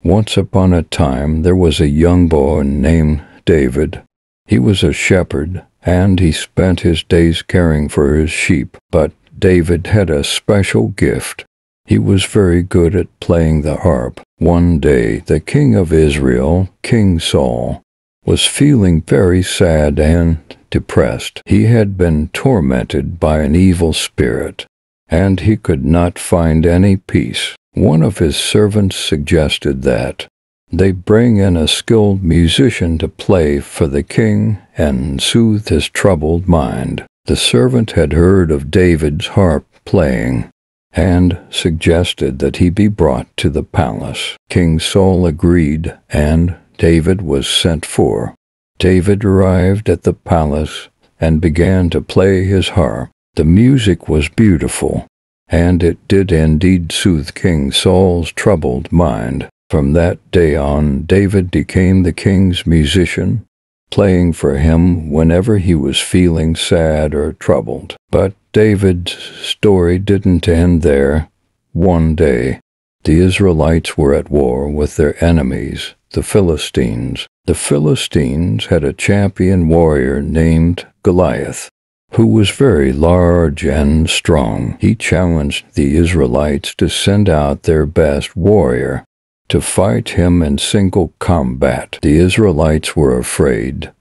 Once upon a time there was a young boy named David. He was a shepherd, and he spent his days caring for his sheep. But David had a special gift. He was very good at playing the harp. One day, the king of Israel, King Saul, was feeling very sad and depressed. He had been tormented by an evil spirit, and he could not find any peace. One of his servants suggested that they bring in a skilled musician to play for the king and soothe his troubled mind. The servant had heard of David's harp playing and suggested that he be brought to the palace. King Saul agreed, and David was sent for. David arrived at the palace and began to play his harp. The music was beautiful, and it did indeed soothe King Saul's troubled mind. From that day on, David became the king's musician, playing for him whenever he was feeling sad or troubled. But David's story didn't end there. One day, the Israelites were at war with their enemies, the Philistines. The Philistines had a champion warrior named Goliath, who was very large and strong. He challenged the Israelites to send out their best warrior to fight him in single combat. The Israelites were afraid,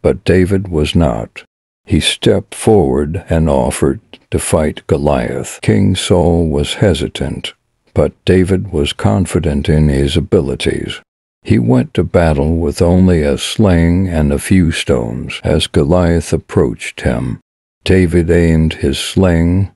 but David was not. He stepped forward and offered to fight Goliath. King Saul was hesitant, but David was confident in his abilities. He went to battle with only a sling and a few stones. As Goliath approached him, David aimed his sling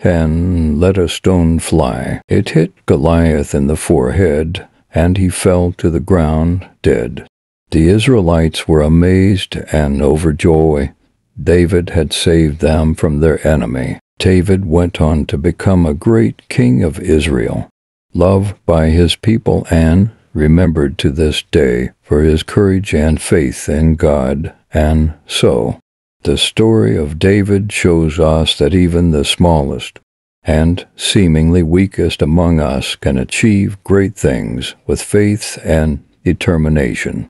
and let a stone fly. It hit Goliath in the forehead, and he fell to the ground dead. The Israelites were amazed and overjoyed. David had saved them from their enemy. David went on to become a great king of Israel, loved by his people and remembered to this day for his courage and faith in God. And so, the story of David shows us that even the smallest and seemingly weakest among us can achieve great things with faith and determination.